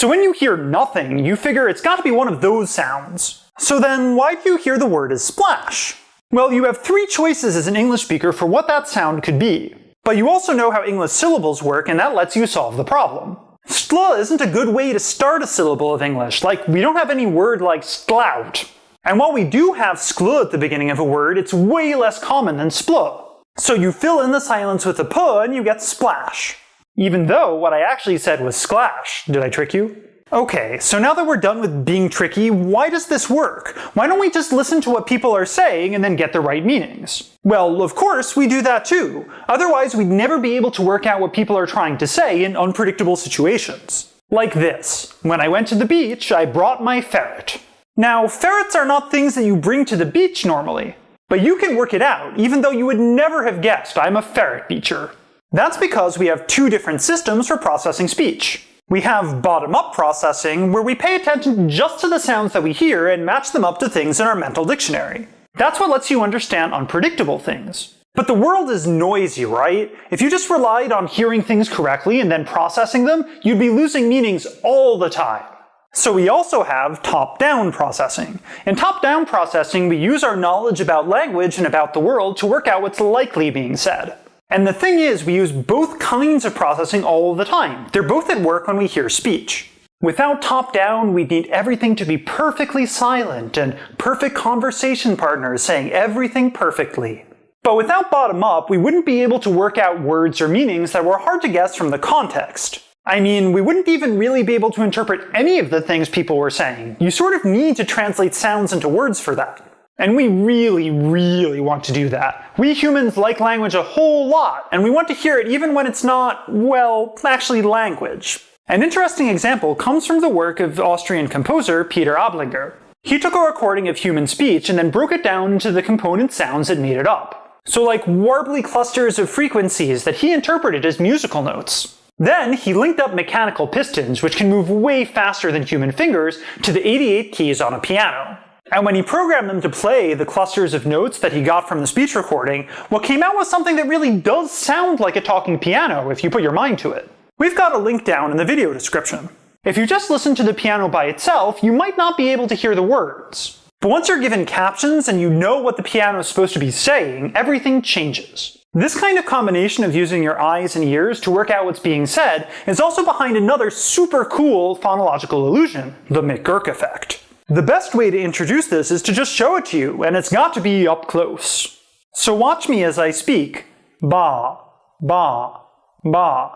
So when you hear nothing, you figure it's got to be one of those sounds. So then why do you hear the word as splash? Well, you have three choices as an English speaker for what that sound could be. But you also know how English syllables work, and that lets you solve the problem. Stl isn't a good way to start a syllable of English, like we don't have any word like sklout. And while we do have skl at the beginning of a word, it's way less common than spl. So you fill in the silence with a p and you get splash. Even though what I actually said was sklash. Did I trick you? Okay, so now that we're done with being tricky, why does this work? Why don't we just listen to what people are saying and then get the right meanings? Well, of course, we do that too. Otherwise, we'd never be able to work out what people are trying to say in unpredictable situations. Like this. When I went to the beach, I brought my ferret. Now, ferrets are not things that you bring to the beach normally. But you can work it out, even though you would never have guessed I'm a ferret beacher. That's because we have two different systems for processing speech. We have bottom-up processing, where we pay attention just to the sounds that we hear and match them up to things in our mental dictionary. That's what lets you understand unpredictable things. But the world is noisy, right? If you just relied on hearing things correctly and then processing them, you'd be losing meanings all the time. So we also have top-down processing. In top-down processing, we use our knowledge about language and about the world to work out what's likely being said. And the thing is, we use both kinds of processing all the time. They're both at work when we hear speech. Without top-down, we'd need everything to be perfectly silent and perfect conversation partners saying everything perfectly. But without bottom-up, we wouldn't be able to work out words or meanings that were hard to guess from the context. I mean, we wouldn't even really be able to interpret any of the things people were saying. You sort of need to translate sounds into words for that. And we really, really want to do that. We humans like language a whole lot, and we want to hear it even when it's not, well, actually language. An interesting example comes from the work of Austrian composer Peter Ablinger. He took a recording of human speech and then broke it down into the component sounds that made it up. So like warbly clusters of frequencies that he interpreted as musical notes. Then he linked up mechanical pistons, which can move way faster than human fingers, to the 88 keys on a piano. And when he programmed them to play the clusters of notes that he got from the speech recording, what came out was something that really does sound like a talking piano if you put your mind to it. We've got a link down in the video description. If you just listen to the piano by itself, you might not be able to hear the words. But once you're given captions and you know what the piano is supposed to be saying, everything changes. This kind of combination of using your eyes and ears to work out what's being said is also behind another super cool phonological illusion, the McGurk effect. The best way to introduce this is to just show it to you, and it's got to be up close. So watch me as I speak. Ba, ba, ba.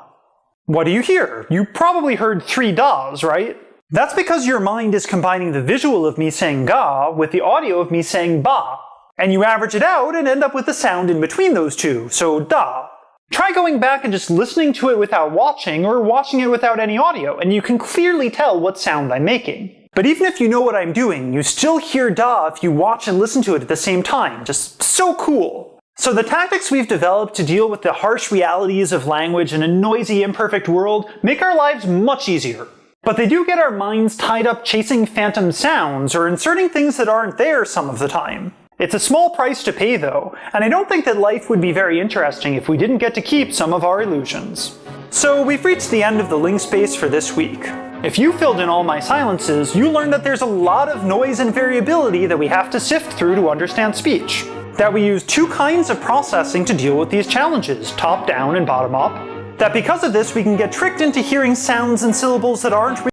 What do you hear? You probably heard 3 das, right? That's because your mind is combining the visual of me saying ga with the audio of me saying ba. And you average it out and end up with the sound in between those two, so da. Try going back and just listening to it without watching, or watching it without any audio, and you can clearly tell what sound I'm making. But even if you know what I'm doing, you still hear da if you watch and listen to it at the same time. Just so cool. So the tactics we've developed to deal with the harsh realities of language in a noisy, imperfect world make our lives much easier. But they do get our minds tied up chasing phantom sounds or inserting things that aren't there some of the time. It's a small price to pay though, and I don't think that life would be very interesting if we didn't get to keep some of our illusions. So we've reached the end of the Ling Space for this week. If you filled in all my silences, you learned that there's a lot of noise and variability that we have to sift through to understand speech. That we use 2 kinds of processing to deal with these challenges, top-down and bottom-up. That because of this we can get tricked into hearing sounds and syllables that aren't